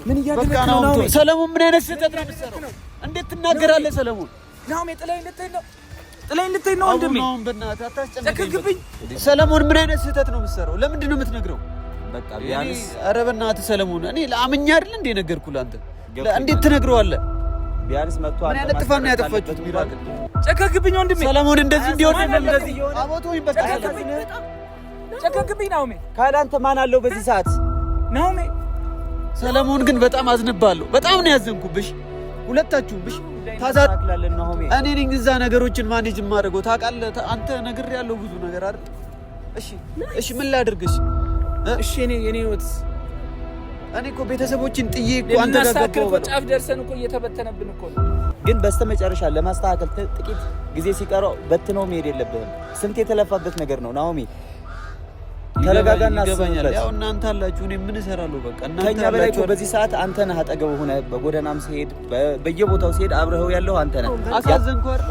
ምን እያደረግህ ነው? ሰለሞን ምን አይነት ስህተት ነው የምትሰራው? እንዴት ትናገራለህ ሰለሞን? ናሆሜ ጥለኸኝ ልትሄድ ነው ወንድሜ። አሁን በእናትህ አታስጨንቀኝ። ሰለሞን ምን አይነት ስህተት ነው የምትሰራው? ለምንድን ነው የምትነግረው? በቃ ቢያንስ ኧረ በእናትህ ሰለሞን እኔ ለአምኜ አይደል እንዴ ነገርኩህ ለአንተ። እንዴት ትነግረዋለህ? ቢያንስ መጥቶ ምን አይነት ጥፋት ነው ያጠፋችሁት? ሚራክል ጨከክብኝ ወንድሜ። ሰለሞን እንደዚህ እንዲሆን እንደዚህ አቦቶኝ በቃ ጨከክብኝ ናሆሜ። ካላንተ ማን አለው በዚህ ሰዓት ናሆሜ? ሰለሞን ግን በጣም አዝንባለሁ። በጣም ነው ያዘንኩብሽ ሁለታችሁም። ብሽ ታዛክላለን ናሆሜ። እኔ ነኝ እዛ ነገሮችን ማኔጅ የማደርገው ታውቃለህ። አንተ ነግሬያለሁ ብዙ ነገር አይደል? እሺ ምን ላድርግሽ? እሺ የኔ ወት እኔ እኮ ቤተሰቦችን ጥዬ እኮ አንተ ጋር ገባሁ። ጫፍ ደርሰን እኮ እየተበተነብን እኮ ነው። ግን በስተመጨረሻ ለማስተካከል ጥቂት ጊዜ ሲቀረው በትነው መሄድ የለብህም። ስንት የተለፋበት ነገር ነው ናሆሜ። ተረጋጋና አስበኛል። ያው እናንተ አላችሁ እኔ ምን እሰራለሁ? በቃ እናንተ ከኛ በላይ እኮ በዚህ ሰዓት አንተ ነህ አጠገቡ ሆነ በጎዳናም ሲሄድ በየቦታው ሲሄድ አብረኸው ያለው አንተ ነህ። አሳዘንኩ አይደል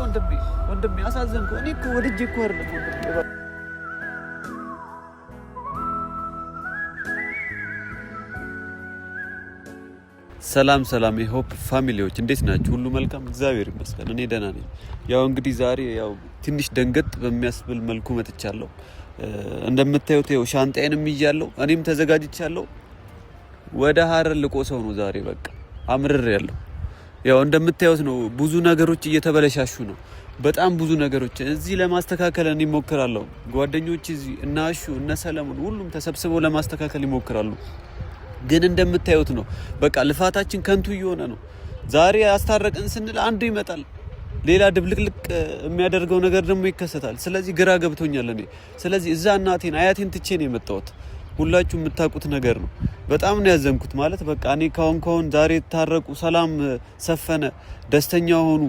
ወንድሜ አሳዘንኩ። እኔ እኮ ወድጄ እኮ አይደል ወንድሜ። ሰላም የሆፕ ፋሚሊዎች እንዴት ናችሁ? ሁሉ መልካም እግዚአብሔር ይመስገን እኔ ደህና ነኝ። ያው እንግዲህ ዛሬ ያው ትንሽ ደንገጥ በሚያስብል መልኩ መጥቻለሁ። እንደምታዩት ያው ሻንጣዬንም ይዣለሁ እኔም ተዘጋጅቻለሁ። ወደ ሀረር ልቆሰው ነው ዛሬ በቃ አምርሬያለሁ። ያው እንደምታዩት ነው ብዙ ነገሮች እየተበለሻሹ ነው። በጣም ብዙ ነገሮች እዚህ ለማስተካከል እኔ እሞክራለሁ። ጓደኞቼ እዚህ እና አሹ እነ ሰለሞን ሁሉም ተሰብስበው ለማስተካከል ይሞክራሉ። ግን እንደምታዩት ነው በቃ ልፋታችን ከንቱ እየሆነ ነው። ዛሬ አስታረቅን ስንል አንዱ ይመጣል ሌላ ድብልቅልቅ የሚያደርገው ነገር ደግሞ ይከሰታል። ስለዚህ ግራ ገብቶኛል እኔ። ስለዚህ እዛ እናቴን አያቴን ትቼ ነው የመጣሁት። ሁላችሁ የምታውቁት ነገር ነው። በጣም ነው ያዘንኩት። ማለት በቃ እኔ ካሁን ዛሬ ታረቁ፣ ሰላም ሰፈነ፣ ደስተኛ ሆኑ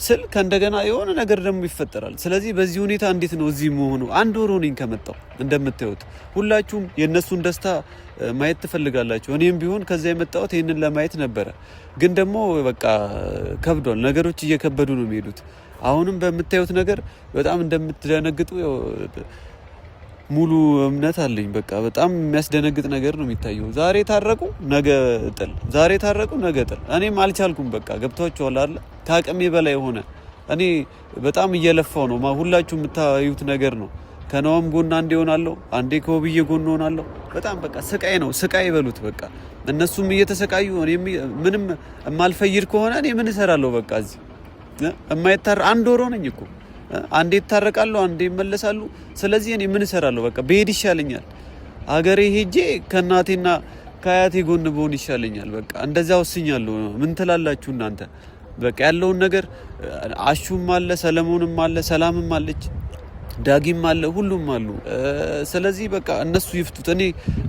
ስል ከእንደገና የሆነ ነገር ደግሞ ይፈጠራል። ስለዚህ በዚህ ሁኔታ እንዴት ነው እዚህ መሆኑ? አንድ ወር ሆነኝ ከመጣሁ። እንደምታዩት ሁላችሁም የእነሱን ደስታ ማየት ትፈልጋላችሁ። እኔም ቢሆን ከዛ የመጣሁት ይህንን ለማየት ነበረ። ግን ደግሞ በቃ ከብዷል። ነገሮች እየከበዱ ነው የሚሄዱት። አሁንም በምታዩት ነገር በጣም እንደምትደነግጡ ሙሉ እምነት አለኝ። በቃ በጣም የሚያስደነግጥ ነገር ነው የሚታየው። ዛሬ ታረቁ ነገ ጥል፣ ዛሬ ታረቁ ነገ ጥል። እኔም አልቻልኩም። በቃ ገብቷችኋል አይደል? ከአቅሜ በላይ ሆነ። እኔ በጣም እየለፋው ነው። ሁላችሁ የምታዩት ነገር ነው። ከነውም ጎን አንዴ ሆናለሁ፣ አንዴ ከውብዬ ጎን ሆናለሁ። በጣም በቃ ስቃይ ነው። ስቃይ ይበሉት በቃ። እነሱም እየተሰቃዩ እኔም ምንም የማልፈይድ ከሆነ እኔ ምን እሰራለሁ? በቃ እዚህ የማይታረ አንድ ወር ሆነኝ እኮ። አንዴ ይታረቃሉ፣ አንዴ ይመለሳሉ። ስለዚህ እኔ ምን እሰራለሁ? በቃ ብሄድ ይሻለኛል። ሀገሬ ሄጄ ከእናቴና ከአያቴ ጎን ብሆን ይሻለኛል። በቃ እንደዛ ወስኛለሁ። ምን ትላላችሁ እናንተ? በቃ ያለውን ነገር አሹም አለ፣ ሰለሞንም አለ፣ ሰላምም አለች፣ ዳጊም አለ፣ ሁሉም አሉ። ስለዚህ በቃ እነሱ ይፍቱት።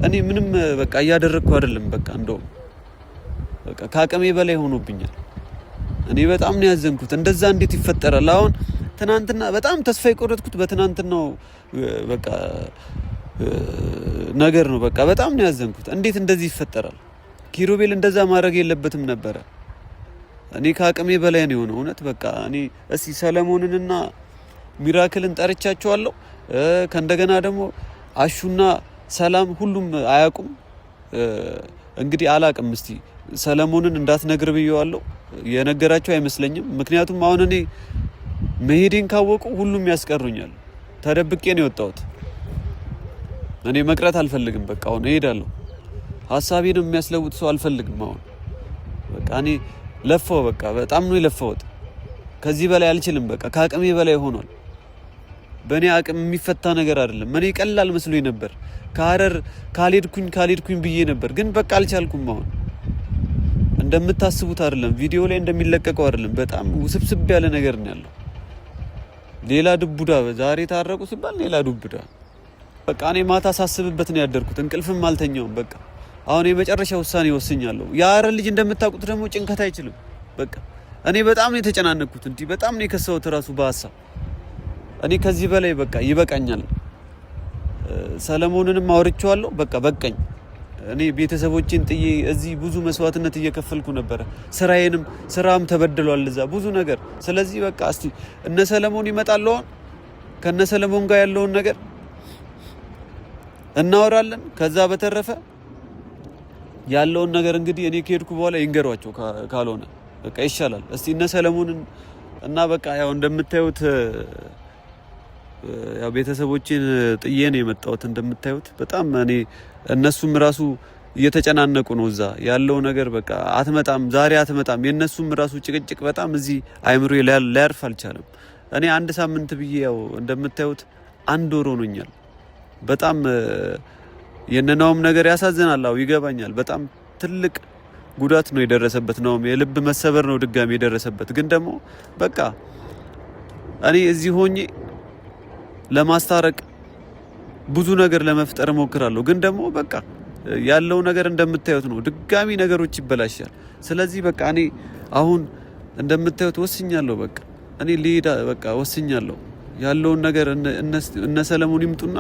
እኔ ምንም በቃ እያደረግኩ አይደለም። በቃ እንደውም በቃ ከአቅሜ በላይ ሆኖብኛል። እኔ በጣም ነው ያዘንኩት። እንደዛ እንዴት ይፈጠራል? አሁን ትናንትና በጣም ተስፋ የቆረጥኩት በትናንትናው በቃ ነገር ነው። በቃ በጣም ነው ያዘንኩት። እንዴት እንደዚህ ይፈጠራል? ኪሩቤል እንደዛ ማድረግ የለበትም ነበረ። እኔ ከአቅሜ በላይ ነው የሆነው እውነት። በቃ እኔ እስቲ ሰለሞንንና ሚራክልን ጠርቻቸዋለሁ። ከእንደገና ደግሞ አሹና ሰላም ሁሉም አያውቁም። እንግዲህ አላቅም። እስቲ ሰለሞንን እንዳትነግር ብየዋለሁ። የነገራቸው አይመስለኝም። ምክንያቱም አሁን እኔ መሄዴን ካወቁ ሁሉም ያስቀሩኛል። ተደብቄ ነው የወጣሁት። እኔ መቅረት አልፈልግም። በቃ አሁን እሄዳለሁ። ሀሳቤንም የሚያስለውጥ ሰው አልፈልግም። አሁን በቃ እኔ ለፋው። በቃ በጣም ነው የለፋሁት። ከዚህ በላይ አልችልም። በቃ ከአቅሜ በላይ ሆኗል። በእኔ አቅም የሚፈታ ነገር አይደለም። እኔ ቀላል መስሎኝ ነበር። ከሀረር ካልሄድኩኝ ብዬ ነበር። ግን በቃ አልቻልኩም። አሁን እንደምታስቡት አይደለም። ቪዲዮ ላይ እንደሚለቀቀው አይደለም። በጣም ውስብስብ ያለ ነገር ነው ያለው። ሌላ ዱብዳ። ዛሬ ታረቁ ሲባል ሌላ ዱብዳ። በቃ እኔ ማታ ሳስብበት ነው ያደርኩት። እንቅልፍም አልተኛውም። በቃ አሁን የመጨረሻ ውሳኔ ወስኛለሁ። የሀረር ልጅ እንደምታውቁት ደግሞ ጭንቀት አይችልም። በቃ እኔ በጣም ነው የተጨናነኩት። እንዴ በጣም ነው የከሰውት ራሱ በሀሳብ። እኔ ከዚህ በላይ በቃ ይበቃኛል። ሰለሞንንም አውርቼዋለሁ። በቃ በቃኝ። እኔ ቤተሰቦቼን ጥዬ እዚህ ብዙ መስዋዕትነት እየከፈልኩ ነበረ። ስራም ተበድሏል እዛ ብዙ ነገር። ስለዚህ በቃ እስቲ እነ ሰለሞን ይመጣሉ። አሁን ከነ ሰለሞን ጋር ያለውን ነገር እናወራለን። ከዛ በተረፈ ያለውን ነገር እንግዲህ እኔ ከሄድኩ በኋላ ይንገሯቸው ካልሆነ በቃ ይሻላል። እስቲ እነ ሰለሞንን እና በቃ ያው እንደምታዩት ያው ቤተሰቦቼን ጥዬ ነው የመጣሁት። እንደምታዩት በጣም እኔ እነሱም ራሱ እየተጨናነቁ ነው እዛ ያለው ነገር በቃ አትመጣም ዛሬ አትመጣም። የነሱም ራሱ ጭቅጭቅ በጣም እዚህ አይምሮዬ ሊያርፍ አልቻለም። እኔ አንድ ሳምንት ብዬ ያው እንደምታዩት አንድ ወር ሆኖኛል። በጣም የነናውም ነገር ያሳዝናል። አው ይገባኛል። በጣም ትልቅ ጉዳት ነው የደረሰበት ነው፣ የልብ መሰበር ነው ድጋሚ የደረሰበት። ግን ደግሞ በቃ እኔ እዚህ ሆኜ ለማስታረቅ ብዙ ነገር ለመፍጠር ሞክራለሁ። ግን ደግሞ በቃ ያለው ነገር እንደምታዩት ነው፣ ድጋሚ ነገሮች ይበላሻል። ስለዚህ በቃ እኔ አሁን እንደምታዩት ወስኛለሁ። በቃ እኔ ልሄድ በቃ ወስኛለሁ። ያለውን ነገር እነ ሰለሞን ይምጡና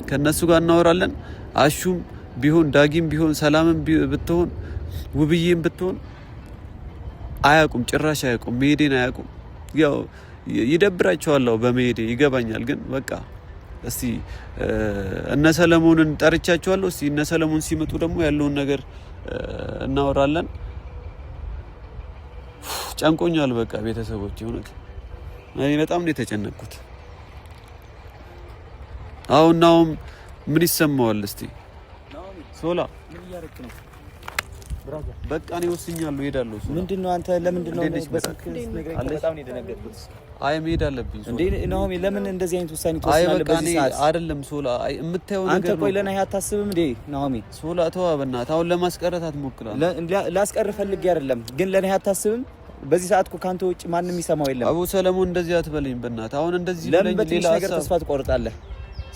ከነሱ ጋር እናወራለን። አሹም ቢሆን ዳጊም ቢሆን ሰላምም ብትሆን ውብዬም ብትሆን አያውቁም፣ ጭራሽ አያውቁም፣ መሄዴን አያውቁም። ያው ይደብራቸዋል በመሄዴ ይገባኛል። ግን በቃ እስቲ እነ ሰለሞንን ጠርቻቸዋለሁ። እስቲ እነ ሰለሞን ሲመጡ ደግሞ ያለውን ነገር እናወራለን። ጨንቆኛል በቃ ቤተሰቦች፣ እውነት እኔ በጣም ነው የተጨነቅኩት። አሁን ምን ይሰማዋል? እስቲ ሶላ በቃ እኔ ወስኛለሁ፣ እሄዳለሁ። ምንድነው አንተ ለምንድነው በስልክ ነግረኝ? በጣም ነው የደነገጥኩት። አይ መሄድ አለብኝ እንዴ ናሆሚ፣ ለምን እንደዚህ አይነት ውሳኔ ትወስናለህ በዚህ ሰዓት? አይደለም ሶላ፣ አይ የምታየው ነገር አንተ ቆይ ለኔ አታስብም እንዴ ናሆሚ? ሶላ ተው በእናትህ፣ አሁን ለማስቀረት አትሞክራለህ። ላስቀር ፈልጌ አይደለም፣ ግን ለኔ አታስብም? በዚህ ሰዓት እኮ ካንተ ውጭ ማንንም ይሰማው የለም። አቡ ሰለሞን እንደዚህ አትበለኝ በእናትህ። አሁን እንደዚህ ለምን በትንሽ ነገር ተስፋ ትቆርጣለህ?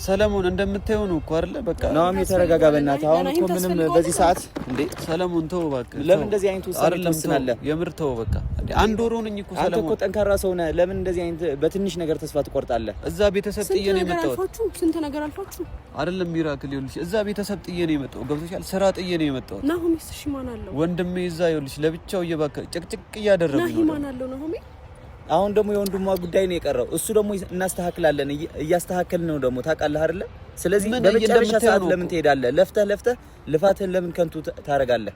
ሰለሞን እንደምታየው ነው እኮ አይደለ? በቃ ናሆሚ ተረጋጋ በእናትህ። አሁን እኮ ምንም በዚህ ሰዓት እንዴ ሰለሞን ተው እባክህ። ለምን እንደዚህ አይነት ውሳኔ ትወስናለህ? የምር ተው በቃ። አንድ ወር ሆነኝ እኮ ሰለሞን። አንተ እኮ ጠንካራ ሰው ነህ። ለምን እንደዚህ አይነት በትንሽ ነገር ተስፋ ትቆርጣለህ? እዛ ቤተሰብ ጥዬ ነው የመጣሁት። ስንት ነገር አልፋችሁ አይደለም ሚራክል ይኸውልሽ፣ እዛ ቤተሰብ ጥዬ ነው የመጣሁት። ገብቶሻል? ስራ ጥዬ ነው የመጣሁት። ናሆሚ እሺ ማን አለው? ወንድሜ እዛ ይኸውልሽ ለብቻው ጭቅጭቅ እያደረጉ ነው። ማን አለው ናሆሚ? አሁን ደግሞ የወንድሟ ጉዳይ ነው የቀረው። እሱ ደግሞ እናስተካክላለን፣ እያስተካከልን ነው ደግሞ ታውቃለህ አይደለ? ስለዚህ በመጨረሻ ሰዓት ለምን ትሄዳለህ? ለፍተህ ልፋትህን ለምን ከንቱ ታረጋለህ?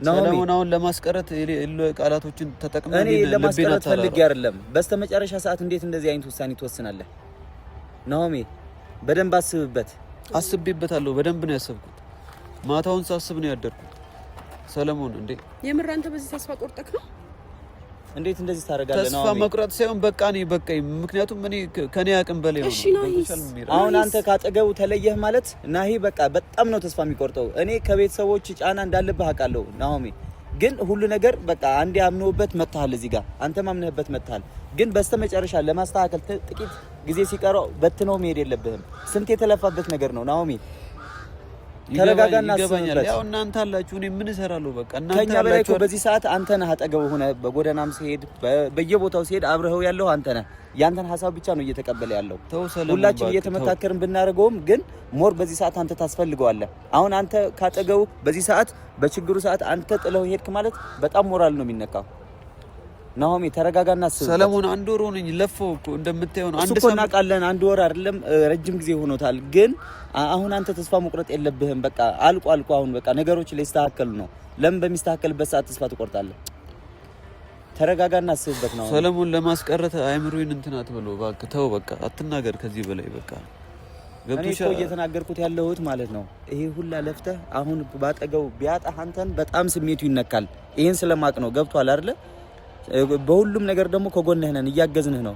ሰለሞን አሁን ለማስቀረት ቃላቶችን ተጠቅመን እኔ ለማስቀረት ፈልጌ አይደለም። በስተመጨረሻ ሰዓት እንዴት እንደዚህ አይነት ውሳኔ ትወስናለህ? ናሆሚ በደንብ አስብበት። አስቤበታለሁ፣ በደንብ ነው ያሰብኩት። ማታውን ሳስብ ነው ያደርኩት። ሰለሞን እንዴ የምር አንተ በዚህ ተስፋ ቆርጠክ ነው? እንዴት እንደዚህ ታረጋለህ? ተስፋ መቁረጥ ሳይሆን በቃ እኔ በቃኝ። ምክንያቱም እኔ ከኔ አቅም በላይ ነው። አሁን አንተ ካጠገቡ ተለየህ ማለት ናሂ በቃ በጣም ነው ተስፋ የሚቆርጠው። እኔ ከቤተሰቦች ጫና እንዳለብህ አውቃለሁ ናሆሚ፣ ግን ሁሉ ነገር በቃ አንዴ አምነውበት መጥተሃል። እዚህ ጋር አንተ ማምነህበት መጥተሃል። ግን በስተመጨረሻ ለማስተካከል ጥቂት ጊዜ ሲቀረው በትነው መሄድ የለብህም። ስንት የተለፋበት ነገር ነው ናሆሚ። ተረጋጋና አስብበት። ያው እናንተ አላችሁ፣ እኔ ምን እሰራለሁ? በቃ እናንተ ከኛ በላይ እኮ በዚህ ሰዓት አንተ ነህ አጠገቡ ሆነ በጎዳናም ሲሄድ በየቦታው ሲሄድ አብረኸው ያለው አንተ ነህ። ያንተን ሀሳብ ብቻ ነው እየተቀበለ ያለው። ሁላችን እየተመካከርን ብናደርገውም ግን ሞር በዚህ ሰዓት አንተ ታስፈልገዋለህ። አሁን አንተ ካጠገቡ በዚህ ሰዓት በችግሩ ሰዓት አንተ ጥለው ሄድክ ማለት በጣም ሞራል ነው የሚነካው። ናሆሚ ተረጋጋና አስብ። ሰለሞን አንድ ወር ሆነኝ ለፈው እኮ እንደምታየው ነው። አንድ ሰሞን እናውቃለን፣ አንድ ወር አይደለም ረጅም ጊዜ ሆኖታል። ግን አሁን አንተ ተስፋ መቁረጥ የለብህም። በቃ አልቆ አሁን በቃ ነገሮች ሊስተካከሉ ነው። ለምን በሚስተካከልበት ሰዓት ተስፋ ትቆርጣለህ? ተረጋጋና አስብበት ነው። ሰለሞን ለማስቀረት አይምሮዬን እንትን አትበለው እባክህ፣ ተው በቃ አትናገር ከዚህ በላይ በቃ። እኔ እኮ እየተናገርኩት ያለሁት ማለት ነው ይሄ ሁላ ለፍተህ አሁን ባጠገው ቢያጣህ አንተን በጣም ስሜቱ ይነካል። ይሄን ስለማቅ ነው። ገብቷል አይደለ? በሁሉም ነገር ደግሞ ከጎንህ ነን፣ እያገዝንህ ነው።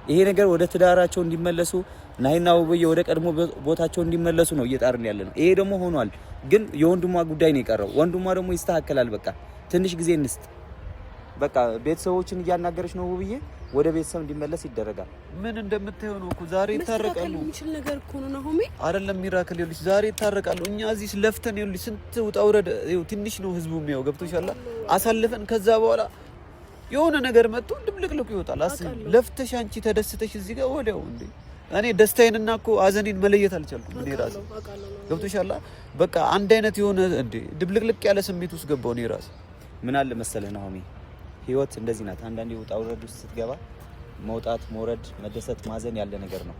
ይሄ ነገር ወደ ትዳራቸው እንዲመለሱ ናይና ውብዬ ወደ ቀድሞ ቦታቸው እንዲመለሱ ነው እየጣርን ያለ ነው። ይሄ ደግሞ ሆኗል። ግን የወንድሟ ጉዳይ ነው የቀረው። ወንድሟ ደግሞ ይስተካከላል። በቃ ትንሽ ጊዜ እንስጥ። በቃ ቤተሰቦችን እያናገረች ነው ውብዬ፣ ወደ ቤተሰብ እንዲመለስ ይደረጋል። ምን እንደምታየው ነው እኮ ዛሬ ይታረቃሉ። የሚችል ነገር እኮ ነው ናሆሚ። አይደለም ሚራክል ይኸውልሽ፣ ዛሬ ይታረቃሉ። እኛ እዚህ ለፍተን ይኸውልሽ ስንት ውጣ ውረድ፣ ትንሽ ነው ህዝቡ የሚያው ገብቶሻል። አሳልፈን ከዛ በኋላ የሆነ ነገር መጥቶ ድብልቅልቁ ይወጣል። አስቢ ለፍተሽ አንቺ ተደስተሽ እዚህ ጋር ወዲያው እንዴ እኔ ደስታዬንና እኮ አዘኔን መለየት አልቻልኩም። እኔ ራሴ ገብቶሻል። በቃ አንድ አይነት የሆነ እንዴ ድብልቅልቅ ያለ ስሜት ውስጥ ገባው። እኔ ራሴ ምን አለ መሰለህ ናሆሚ፣ ህይወት እንደዚህ ናት። አንዳንዴ ውጣ ውረድ ውስጥ ስትገባ መውጣት፣ መውረድ፣ መደሰት፣ ማዘን ያለ ነገር ነው።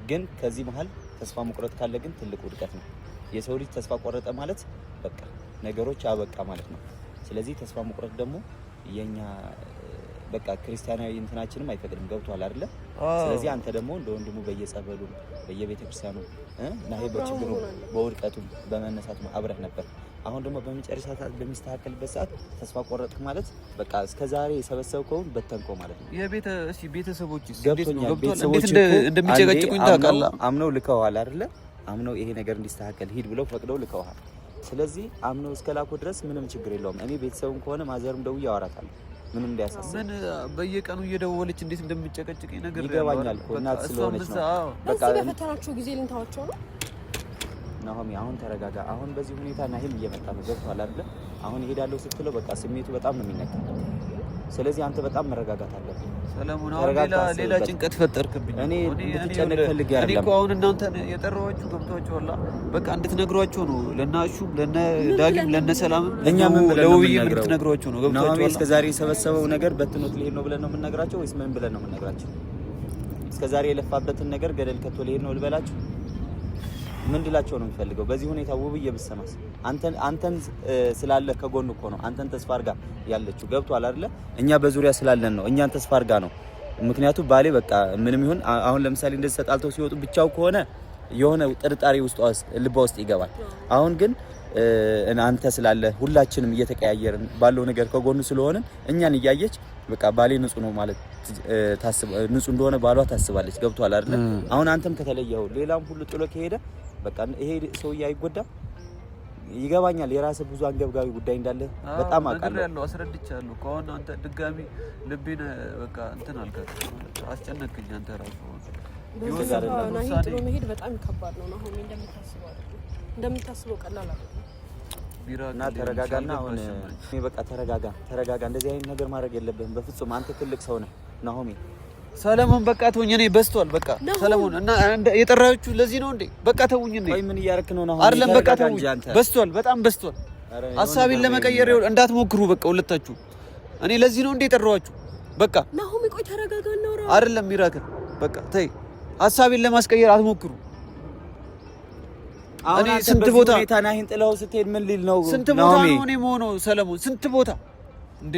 ግን ከዚህ መሀል ተስፋ መቁረጥ ካለ ግን ትልቅ ውድቀት ነው። የሰው ልጅ ተስፋ ቆረጠ ማለት በቃ ነገሮች አበቃ ማለት ነው። ስለዚህ ተስፋ መቁረጥ ደግሞ የኛ በቃ ክርስቲያናዊ እንትናችንም አይፈቅድም። ገብቷል አይደለ? ስለዚህ አንተ ደግሞ እንደ ወንድሙ በየጸበሉ በየቤተክርስቲያኑ ናሂ በችግሩ በውድቀቱ በመነሳቱ አብረህ ነበር። አሁን ደግሞ በመጨረሻ ሰዓት በሚስተካከልበት ሰዓት ተስፋ ቆረጥክ ማለት በቃ እስከዛሬ የሰበሰብከውን በተንከው ማለት ነው። ቤተሰቦችስ ቤተሰቦች እንደሚጨቀጭቁኝ ታውቃለህ። አምነው ልከዋል አይደለ? አምነው ይሄ ነገር እንዲስተካከል ሂድ ብለው ፈቅደው ልከዋል። ስለዚህ አምነው እስከላኩ ድረስ ምንም ችግር የለውም። እኔ ቤተሰቡም ከሆነ ማዘርም ደውዬ አወራታለሁ። ምንም እንዳያሳስብ። ምን በየቀኑ እየደወለች እንዴት እንደምትጨቀጭቀኝ ነገር ይገባኛል እኮ እናት ስለሆነች ነው። በቃ በፈተናችሁ ጊዜ ልንታዋቸው ነው። ናሆሚ አሁን ተረጋጋ። አሁን በዚህ ሁኔታ ናሂም እየመጣ ነው። ገብቶሃል አይደለ? አሁን ይሄዳለሁ ስትለው በቃ ስሜቱ በጣም ነው የሚነካው። ስለዚህ አንተ በጣም መረጋጋት አለብህ ሰለሞን። አሁን ሌላ ጭንቀት ፈጠርክብኝ። እኔ እንድትጨነቅ ፈልጌ አይደለም። እኔ እኮ አሁን እናንተን የጠራኋችሁ ገብቷችኋል። በቃ እንድትነግሯቸው ነው። ለናሹም ለነ ዳጊም ለነ ሰላም እኛም ለውብዬ እንድትነግሯቸው ነው። ገብቷችኋል። ናሆሚ እስከዛሬ የሰበሰበው ነገር በትኖት ሊሄድ ነው ብለን ነው የምንነግራቸው ወይስ ምን ብለን ነው የምንነግራቸው? እስከዛሬ የለፋበትን ነገር ገደል ከቶ ሊሄድ ነው ልበላችሁ? ምን ድላቸው ነው የሚፈልገው? በዚህ ሁኔታ ውብዬ ብትሰማስ? አንተን ስላለ ከጎን እኮ ነው አንተን ተስፋ አድርጋ ያለችው። ገብቷል አይደለ? እኛ በዙሪያ ስላለን ነው እኛን ተስፋ አድርጋ ነው። ምክንያቱም ባሌ በቃ ምንም ይሁን አሁን ለምሳሌ እንደዚህ ተጣልተው ሲወጡ ብቻው ከሆነ የሆነ ጥርጣሬ ልቧ ውስጥ ይገባል። አሁን ግን አንተ ስላለ ሁላችንም እየተቀያየርን ባለው ነገር ከጎኑ ስለሆንን እኛን እያየች በቃ ባሌ ንጹህ ነው ማለት ንጹህ እንደሆነ ባሏ ታስባለች። ገብቷል አይደለ? አሁን አንተም ከተለየው ሌላም ሁሉ ጥሎ ከሄደ በቃ ይሄ ሰውዬ አይጎዳም። ይገባኛል። የራስህ ብዙ አንገብጋቢ ጉዳይ እንዳለ በጣም አውቃለሁ። አስረድቻለሁ። ከሆነ አንተ ድጋሚ ልቤን በቃ እንትን አልከት አስጨነቅኝ። አንተ ራሱ ጥሎ መሄድ በጣም ከባድ ነው። አሁን እንደምታስበው ቀላል አይደለም። እና ተረጋጋና አሁን በቃ ተረጋጋ። እንደዚህ አይነት ነገር ማድረግ የለብህም በፍጹም። አንተ ትልቅ ሰው ነህ ናሆሚ። ሰለሞን በቃ ተውኝ። እኔ በስቷል በቃ ሰለሞን እና የጠራችሁ ለዚህ ነው እንዴ? በቃ ተውኝ። እኔ ወይ ምን እያደረክ ነው ናሆሚ? አይደለም በቃ ተውኝ። በስቷል፣ በጣም በስቷል። ሐሳቤን ለመቀየር እንዳትሞክሩ በቃ ሁለታችሁ። እኔ ለዚህ ነው እንዴ የጠራኋችሁ? በቃ ናሆሚ ቆይ ተረጋጋና አውራ። አይደለም ሚራክል በቃ ተይ፣ ሐሳቤን ለማስቀየር አትሞክሩ። እኔ ስንት ቦታ ናሂን ጥለው ስትሄድ ምን ሊል ነው? ስንት ቦታ ነው እኔ የምሆነው ሰለሞን? ስንት ቦታ እንዴ?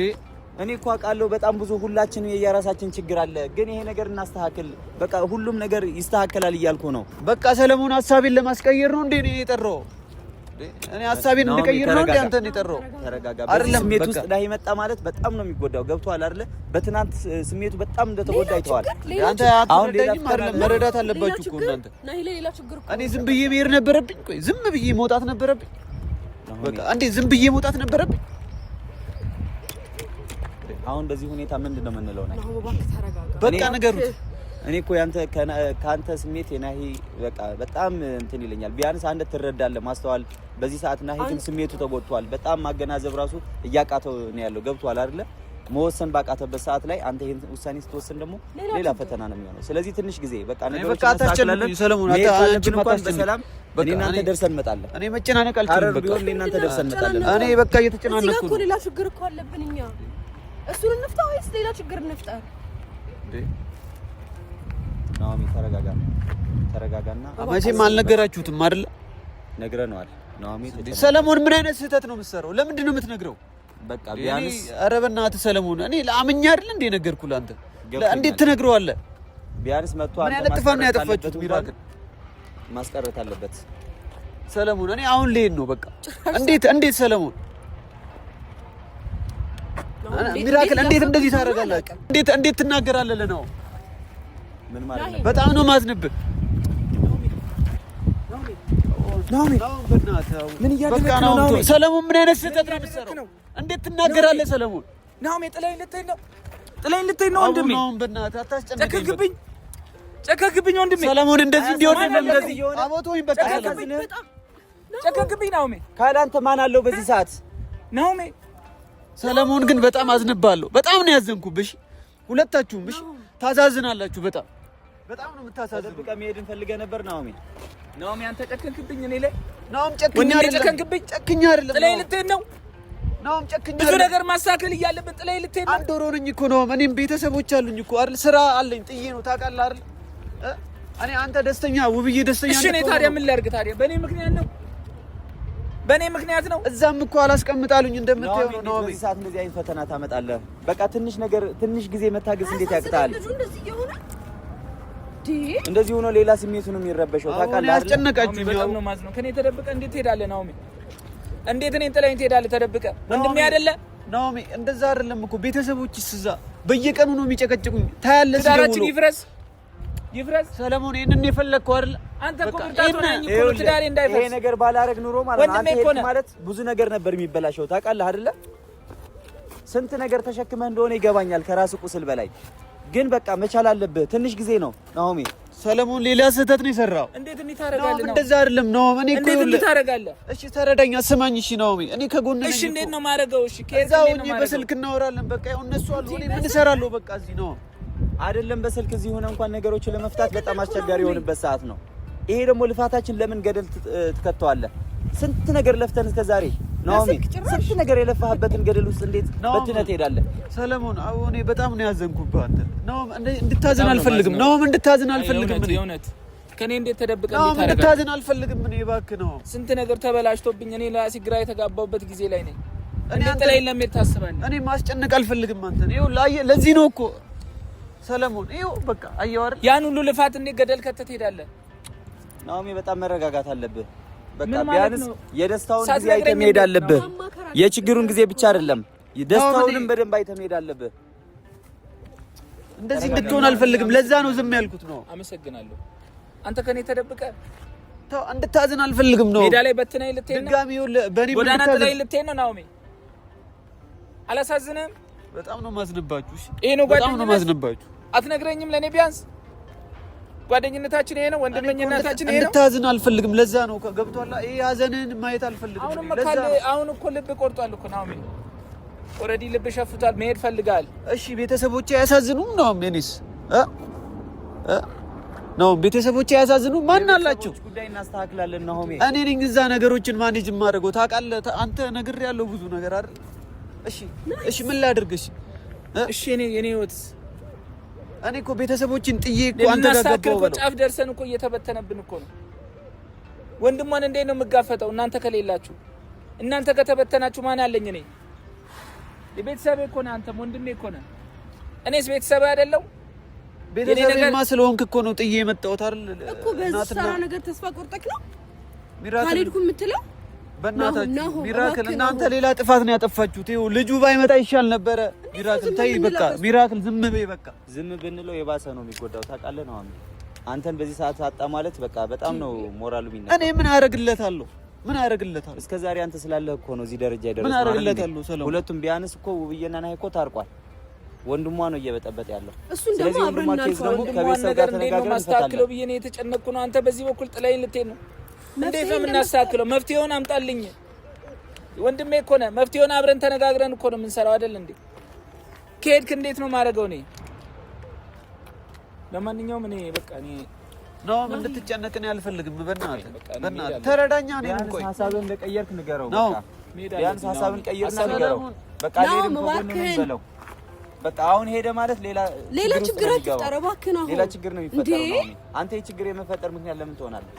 እኔ እኮ አውቃለሁ በጣም ብዙ ሁላችንም የየራሳችን ችግር አለ። ግን ይሄ ነገር እናስተካክል። በቃ ሁሉም ነገር ይስተካከላል እያልኩ ነው። በቃ ሰለሞን ሐሳቤን ለማስቀየር ነው እንዴ እኔ የጠራው? እኔ ሐሳቤን እንድቀይር ነው እንዴ አንተ የጠራው? ተረጋጋ። አይደለም ስሜት ውስጥ ላይ መጣ ማለት በጣም ነው የሚጎዳው። ገብቶሃል አይደለ? በትናንት ስሜቱ በጣም እንደተጎዳ አይተዋል። አንተ አትረዳኝም አይደለም? መረዳት አለባችሁ እኮ እናንተ። እኔ ዝም ብዬ መሄድ ነበረብኝ? ቆይ ዝም ብዬ መውጣት ነበረብኝ? በቃ አንዴ ዝም ብዬ መውጣት ነበረብኝ? አሁን በዚህ ሁኔታ ምንድነው የምንለው? በቃ ነገሩት። እኔ እኮ ካንተ ስሜት የናሂ በቃ በጣም እንትን ይለኛል። ቢያንስ አንተ ትረዳለህ፣ ማስተዋል። በዚህ ሰዓት ናሂ ግን ስሜቱ ተጎድቷል። በጣም ማገናዘብ ራሱ እያቃተው ነው ያለው። ገብቷል አይደለ? መወሰን ባቃተበት ሰዓት ላይ አንተ ይሄን ውሳኔ ስትወስን ደግሞ ሌላ ፈተና ነው የሚሆነው። ስለዚህ ትንሽ ጊዜ በቃ ነገሮች ታስተካክላለን። ሰለሞን በሰላም እኔ እናንተ ደርሰን እንመጣለን። እኔ መጨናነቅ አልችልም። በቃ እኔ እናንተ ደርሰን እንመጣለን። እኔ በቃ እየተጨናነኩ ነው። ሌላ ችግር እኮ አለብን እኛ። እሱን እንፍታ ወይስ ሌላ ችግር እንፍጠር? ናሆሚ ተረጋጋና መቼም አልነገራችሁትም አይደል? ነግረነዋል። ናሆሚ ሰለሞን ምን አይነት ስህተት ነው የምትሰራው? ለምንድን ነው የምትነግረው? በቃ ቢያንስ ኧረ በእናትህ ሰለሞን፣ እኔ ለአምኛ አይደል እንዴ ነገርኩህ ለአንተ። እንዴት ትነግረዋለህ? ቢያንስ መጥቶ ምን አይነት ጥፋት ነው ያጠፋችሁት? ሚራክል ማስቀረት አለበት ሰለሞን። እኔ አሁን ልሄድ ነው በቃ። እንዴት ሰለሞን ሚራክል እንዴት እንደዚህ ታደርጋላችሁ? እንዴት ትናገራለህ? ለነው ምን ማለት ነው? በጣም ነው ማዝንብህ። ናሆሚ ምን እያደረክ ነው? ናሆሚ ሰለሞን ምን አይነት ስህተት ነው የምትሰራው? እንዴት ትናገራለህ ሰለሞን? ናሆሚ ጥለኝ ልትሄድ ነው ወንድሜ። አሁን በእናትህ አታስጨንቀኝ። ጨከክብኝ ወንድሜ። ሰለሞን እንደዚህ እንዲሆን እንደዚህ አቦቶኝ በቃ ጨከክብኝ ናሆሚ። ካላንተ ማን አለው በዚህ ሰዓት? ናሆሚ ሰለሞን ግን በጣም አዝንባለሁ። በጣም ነው ያዘንኩብሽ። ሁለታችሁም እሺ ታዛዝናላችሁ። በጣም ነው የምታሳዝኑ። በቃ መሄድ እንፈልገህ ነበር ናሆሚ። አንተ ጨከንክብኝ እኔ ላይ። ጨክኛ አይደለም። ጥለኝ ልትሄድ ነው? ጨክኛ ብዙ ነገር ማስተካከል እያለብን ጥለኝ ልትሄድ ነው? አንድ ወር ሆነኝ እኮ ነው። እኔም ቤተሰቦች አሉኝ እኮ አይደል? ስራ አለኝ። ጥዬ ነው ታውቃለህ አይደል? እኔ አንተ ደስተኛ ውብዬ ደስተኛ። እሺ እኔ ታዲያ ምን ላድርግ ታዲያ? በእኔ ምክንያት ነው በእኔ ምክንያት ነው። እዛም እኮ አላስቀምጣሉኝ እንደምታየው ነው። በዚህ ሰዓት እንደዚህ አይነት ፈተና ታመጣለህ? በቃ ትንሽ ጊዜ መታገስ እንዴት ያቅታል? እንደዚህ ሆኖ ሌላ ስሜቱ ነው የሚረበሸው። ታውቃለህ አይደል? አስጨነቃችሁ። በጣም ነው ማዝነው። ከኔ ተደብቀህ እንዴት ትሄዳለህ ናኦሚ? እንዴት እኔን ጥለኸኝ ትሄዳለህ ተደብቀህ? ወንድሜ አይደለ ናኦሚ? እንደዛ አይደለም እኮ ቤተሰቦችስ እዛ በየቀኑ ነው የሚጨቀጭቁኝ። ታያለህ። ትዳራችን ይፍረስ ሰለሞን፣ ይሄንን የፈለግከው አይደል? አንተ እኮ ብርታት ሆነኝ እኮ ትዳሬ እንዳይፈርስ። ይሄ ነገር ባላረግ ኑሮ ማለት ነው አንተ ማለት ብዙ ነገር ነበር የሚበላሸው። ታውቃለህ አይደለ? ስንት ነገር ተሸክመህ እንደሆነ ይገባኛል ከራስ ቁስል በላይ ግን በቃ መቻል አለብህ። ትንሽ ጊዜ ነው ናኦሚ። ሰለሞን ሌላ ስህተት ነው የሰራው። እንዴት እንዴት ታረጋለህ? እንደዛ አይደለም ነው። እኔ እኮ እንዴት ታረጋለህ? እሺ ተረዳኝ፣ ስማኝ። እሺ ናኦሚ፣ እኔ ከጎን ነኝ። እሺ እንዴት ነው ማረጋው? እሺ ከዛው እኔ በስልክ እናወራለን። በቃ ያው እነሱ አሉ፣ እኔ ምን እሰራለሁ? በቃ እዚህ ነው አይደለም። በስልክ እዚህ ሆነ እንኳን ነገሮችን ለመፍታት በጣም አስቸጋሪ የሆነበት ሰዓት ነው። ይሄ ደግሞ ልፋታችን ለምን ገደል ትከተዋለህ? ስንት ነገር ለፍተን እስከዛሬ ናኦሚ፣ ስንት ነገር የለፋህበትን ገደል ውስጥ እንዴት በትነት ትሄዳለህ? ሰለሞን አሁን እኔ በጣም ነው ያዘንኩብህ አንተ። ናኦሚ እንድታዝን አልፈልግም። ናኦሚ እንድታዝን አልፈልግም። እኔ የእውነት ከኔ እንዴት ተደብቀህ ናኦሚ እንድታዝን አልፈልግም። እኔ እባክህ ነው ስንት ነገር ተበላሽቶብኝ እኔ ለራሴ ግራ የተጋባሁበት ጊዜ ላይ ነኝ። እኔ አንተ ላይ ለምን ታስባለህ? እኔ ማስጨነቅ አልፈልግም አንተን። ይኸው ለዚህ ነው እኮ ሰለሞን፣ ይኸው በቃ አየሁ አይደል? ያን ሁሉ ልፋት እንዴት ገደል ከተህ ትሄዳለህ? ናኦሚ በጣም መረጋጋት አለብህ። በቃ ቢያንስ የደስታውን ጊዜ አይተህ መሄድ አለብህ። የችግሩን ጊዜ ብቻ አይደለም ደስታውንም በደንብ አይተህ መሄድ አለብህ። እንደዚህ እንድትሆን አልፈልግም። ለዛ ነው ዝም ያልኩት ነው። አመሰግናለሁ። አንተ ከኔ ተደብቀህ ተው፣ እንድታዝን አልፈልግም ነው። ሜዳ ላይ በትነኝ ልትሄድ ነው? ድጋሚ በኔ ጎዳና ላይ ልትሄድ ነው ናኦሚ? አላሳዝንም? በጣም ነው ማዝንባችሁ። እሺ ይሄ ነው በጣም ነው ማዝንባችሁ። አትነግረኝም? ለኔ ቢያንስ ጓደኝነታችን ይሄ ነው፣ ወንድመኝነታችን ይሄ ነው። እንድታዝን አልፈልግም። ለዛ ነው ገብቷል። ይሄ ሀዘንህን ማየት አልፈልግም። አሁን እኮ ልብ ቆርጧል እኮ ናኦሚ። ኦልሬዲ ልብ ሸፍቷል። መሄድ ፈልጋል። እሺ ቤተሰቦቼ አያሳዝኑም ነው? እኔስ ነው ቤተሰቦቼ አያሳዝኑም? ማን አላችሁ? ጉዳይ እናስተካክላለን ናኦሚ። እኔ ነኝ እዛ ነገሮችን ማኔጅ የማደርገው። ታውቃለህ አንተ ነግሬያለሁ ብዙ ነገር አይደል? እሺ ምን ላድርግ? እሺ እኔ ህይወትስ እኔ እኮ ቤተሰቦችን ጥዬ እኮ አንተ ጋር ገባሁ በለው። ጫፍ ደርሰን እኮ እየተበተነብን እኮ ነው። ወንድሟን እንዴት ነው የምጋፈጠው? እናንተ ከሌላችሁ፣ እናንተ ከተበተናችሁ ማን አለኝ? እኔ የቤተሰቤ እኮ ነህ፣ አንተም ወንድሜ እኮ ነህ። እኔስ ቤተሰብ አይደለሁ? ቤተሰብማ ስለሆንክ እኮ ነው ጥዬ የመጣሁት አይደል? እኮ በዛ ነገር ተስፋ ቆርጠክ ነው ካልሄድኩ የምትለው? በእናታችሁ ሚራክል፣ እናንተ ሌላ ጥፋት ነው ያጠፋችሁት። ይኸው ልጁ ባይመጣ ይሻል ነበረ። ሚራክል ተይ በቃ፣ ሚራክል ዝም በይ በቃ። ዝም ብንለው የባሰ ነው የሚጎዳው። ታውቃለህ ነው አንተን በዚህ ሰዓት አጣ ማለት በቃ በጣም ነው ሞራሉ የሚነካ። እኔ ምን አደርግለታለሁ? እስከ ዛሬ አንተ ስላለህ እኮ ነው እዚህ ደረጃ ያደረሰው። ምን አደርግለታለሁ? ሰለሞን ሁለቱም ቢያንስ እኮ ውብዬና ናሂ እኮ ታርቋል። ወንድሟ ነው እየበጠበጠ ያለው። ስለዚህ ወንድሟ ኬዝ ደግሞ ከቤተሰብ ጋር ተነጋግረን ማስተካከለው ብዬ ነው የተጨነቅኩ ነው። አንተ በዚህ በኩል ጥላዬን ልትሄድ ነው። እንዴት ነው የምናስተካክለው? መፍትሄውን አምጣልኝ። ወንድሜ እኮ ነህ። መፍትሄውን አብረን ተነጋግረን እኮ ነው የምንሰራው አይደል እንዴ? ከሄድክ እንዴት ነው ማረገው? እኔ ለማንኛውም እኔ በቃ እኔ ነው ምን እንድትጨነቅ ነው አልፈልግም። በእናትህ ተረዳኛ። እኔም ቆይ ሀሳብህን እንደቀየርክ ንገረው። በቃ ቢያንስ ሀሳብህን ቀይርና ንገረው። በቃ ሌላም ከጎንህ በለው። በቃ አሁን ሄደ ማለት ሌላ ችግር አትፍጠር እባክህ ነው። ሌላ ችግር ነው የሚፈጠረው ነው። አንተ የችግር የመፈጠር ምክንያት ለምን ትሆናለህ?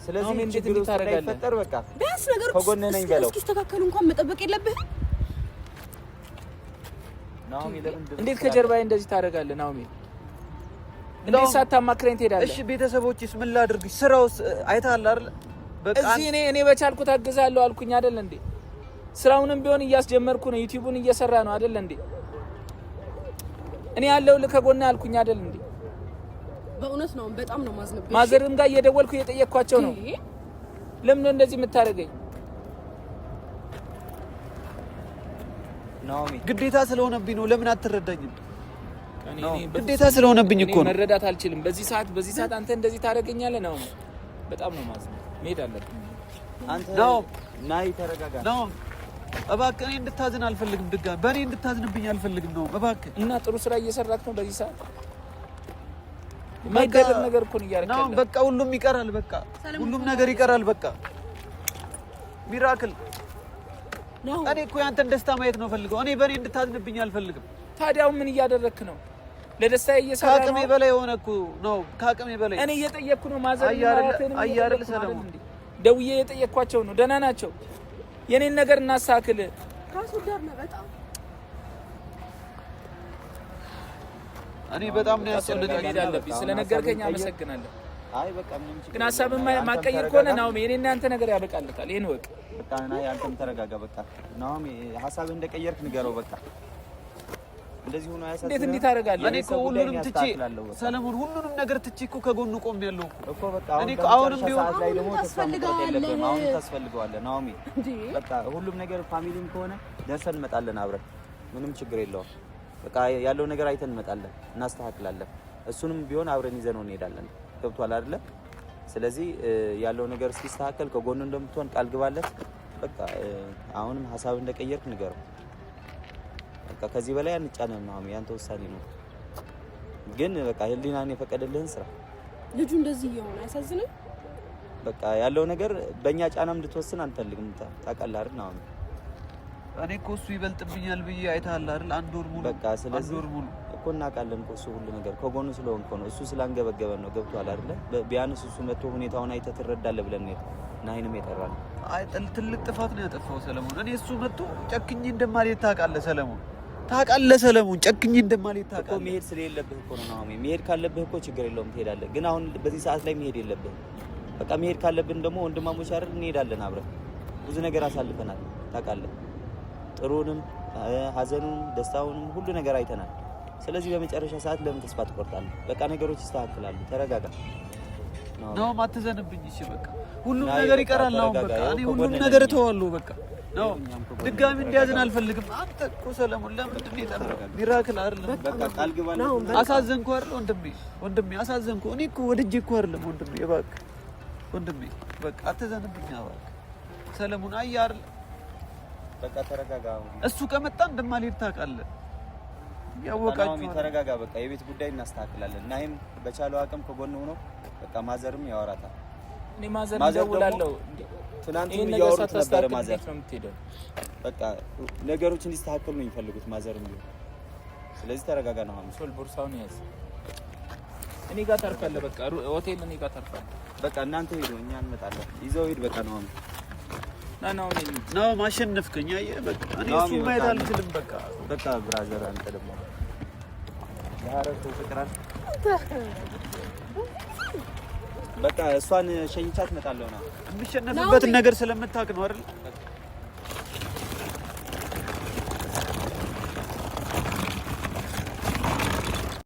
ስለዚህ እንዴት እንድታረጋለህ? በቃ ቢያንስ ነገር ከጎንህ ነኝ በለው። እስኪስተካከሉ እንኳን መጠበቅ የለብህም ናኦሚ። እንዴት ከጀርባዬ እንደዚህ ታደርጋለህ ናኦሚ? እንዴት ሳታማክረኝ ትሄዳለህ? እሺ ቤተሰቦችስ ምን ላድርግ? ስራውስ አይተሃል አይደል? በቃ እዚህ እኔ በቻልኩት አግዛለሁ አልኩኝ አይደል እንዴ? ስራውንም ቢሆን እያስጀመርኩ ነው። ዩቲዩብን እየሰራ ነው አይደል እንዴ? እኔ ያለሁልህ ከጎንህ አልኩኝ አይደል እንዴ? በእውነት ነው በጣም ነው ማዝነብሽ። ማዘርም ጋር እየደወልኩ እየጠየቅኳቸው ነው። ለምን እንደዚህ የምታደርገኝ? ናኦሚ ግዴታ ስለሆነብኝ ነው። ለምን አትረዳኝም? ግዴታ ስለሆነብኝ እኮ ነው። መረዳት አልችልም። በዚህ ሰዓት አንተ እንደዚህ ታደርገኛለህ ነው። በጣም ነው ማዝነው። መሄድ አለብኝ። አንተ ናይ ተረጋጋ። እባክህ እኔ እንድታዝን አልፈልግም። ድጋሚ በእኔ እንድታዝንብኝ አልፈልግም ነው እባክህ። እና ጥሩ ስራ እየሰራክ ነው በዚህ ሰዓት። የማይደረግ ነገር እኮ ነው እያደረክ ያለው። በቃ ሁሉም ይቀራል። በቃ ሁሉም ነገር ይቀራል። በቃ ሚራክል እኔ እኮ ያንተን ደስታ ማየት ነው ፈልገው። እኔ በእኔ እንድታዝንብኝ አልፈልግም። ታዲያው ምን እያደረክ ነው? ለደስታ እየሰራ ነው። ከአቅሜ በላይ ሆነ እኮ ነው። ከአቅሜ በላይ እኔ እየጠየቅኩ ነው። ማዘር አያርል ሰለሞን ደውዬ የጠየኳቸው ነው። ደህና ናቸው። የኔን ነገር እናስተካክል። ራስ ወዳድ ነው በጣም። እኔ በጣም ነው ያስጨነቀኝ። ስለነገርከኝ አመሰግናለሁ። አይ በቃ ምንም ችግር ግን ሀሳብን ማቀየር ከሆነ ናሆም የኔ እናንተ ነገር ያበቃልታል። ይሄን ወቅ በቃ ና ያንተም ተረጋጋ። በቃ ናሆም ሀሳብህን እንደቀየርክ ንገረው። በቃ እንደዚህ ሆኖ ያሳስበው። እንዴት እንዴት አደርጋለሁ? እኔ እኮ ሁሉንም ትቼ ሰለሞን ሁሉንም ነገር ትቼ እኮ ከጎኑ ቆሜያለሁ እኮ። በቃ እኔ እኮ አሁንም ቢሆን ላይ ደግሞ ተስፈልጋለህ። አሁን ታስፈልገዋለህ ናሆም። በቃ ሁሉም ነገር ፋሚሊም ከሆነ ደርሰን እንመጣለን አብረን። ምንም ችግር የለውም። በቃ ያለው ነገር አይተን እንመጣለን፣ እናስተካክላለን። እሱንም ቢሆን አብረን ይዘነው እንሄዳለን። ገብቷል አይደለ? ስለዚህ ያለው ነገር እስኪስተካከል ከጎኑ እንደምትሆን ቃል ግባለት። በቃ አሁንም ሀሳብ እንደቀየርክ ንገረው። በቃ ከዚህ በላይ አንጫነም ነው፣ ያንተ ውሳኔ ነው። ግን በቃ ህሊናን የፈቀደልህን ስራ። ልጁ እንደዚህ ይሆን አያሳዝንም? በቃ ያለው ነገር በእኛ ጫናም እንድትወስን አንፈልግም። ታውቃለህ አይደል? ነው እኔ እኮ እሱ ይበልጥብኛል ብዬ አይተሃል አይደል? አንድ ወር ሙሉ በቃ ስለዚህ እኮ እናውቃለን እኮ እሱ ሁሉ ነገር ከጎኑ ስለሆንኩ ነው። እሱ ስላንገበገበን ነው። ገብቷል አይደለ? ቢያንስ እሱ መጥቶ ሁኔታውን አይተህ ትረዳለህ ብለን ነው ናይንም የጠራን። አይ ትልቅ ጥፋት ነው ያጠፋው ሰለሞን። እኔ እሱ መጥቶ ጨክኜ እንደማልሄድ ታውቃለህ ሰለሞን፣ ታውቃለህ ሰለሞን፣ ጨክኜ እንደማልሄድ ታውቃለህ እኮ። መሄድ ስለሌለብህ እኮ ነው ናሆም። መሄድ ካለብህ እኮ ችግር የለውም ትሄዳለህ። ግን አሁን በዚህ ሰዓት ላይ መሄድ የለብህም። በቃ መሄድ ካለብን ደግሞ ወንድማሞች አይደል? እንሄዳለን አብረን። ብዙ ነገር አሳልፈናል ታውቃለህ። ጥሩንም ሀዘኑንም ደስታውንም ሁሉ ነገር አይተናል። ስለዚህ በመጨረሻ ሰዓት ለምን ተስፋ ትቆርጣለህ? በቃ ነገሮች ይስተካከላሉ። ተረጋጋ ነው። አትዘንብኝ። እሺ በቃ ሁሉም ነገር ይቀራል ነው። በቃ እኔ ሁሉም ነገር እተዋለሁ። በቃ ነው። ድጋሚ እንዲያዝን አልፈልግም። አንተ እኮ ሰለሞን ለምንድን ነው የጠራኸው? ሚራክል አይደለም። በቃ ቃል ግባና አሳዘንኩ አይደል ወንድሜ አሳዘንኩ። እኔ እኮ ወድጄ እኮ አይደለም ወንድሜ። እባክህ ወንድሜ በቃ አትዘንብኝ እባክህ ሰለሞን። አይ አይደል በቃ ተረጋጋ። እሱ ከመጣ እንደማልሄድ ታውቃለህ። ያወቃችሁ ተረጋጋ። በቃ የቤት ጉዳይ እናስተካክላለን። ናይም በቻለው አቅም ከጎን ሆኖ በቃ ማዘርም ያወራታል። እኔ ማዘር ደውላለሁ። ትናንትም እያወሩት ነበር። ማዘር ነው የምትሄደው። በቃ ነገሮች እንዲስተካከሉ ነው የሚፈልጉት ማዘርም ቢሆን። ስለዚህ ተረጋጋ ነው። ሶል ቦርሳውን ያዝ። እኔ ጋር ታርፋለህ። በቃ ሆቴል እኔ ጋር ታርፋለህ። በቃ እናንተ ሄዱ፣ እኛ እንመጣለን። ይዘው ሄድ። በቃ ነው ነው ማሸነፍከኝ። አየህ በቃ እኔ እሱ ማየት አልችልም። በቃ ብራዘር አንተ ደግሞ ያረቱ ፍቅራን በቃ እሷን ሸኝቻት እመጣለሁ። ነው የምሸነፍበትን ነገር ስለምታውቅ ነው አይደል?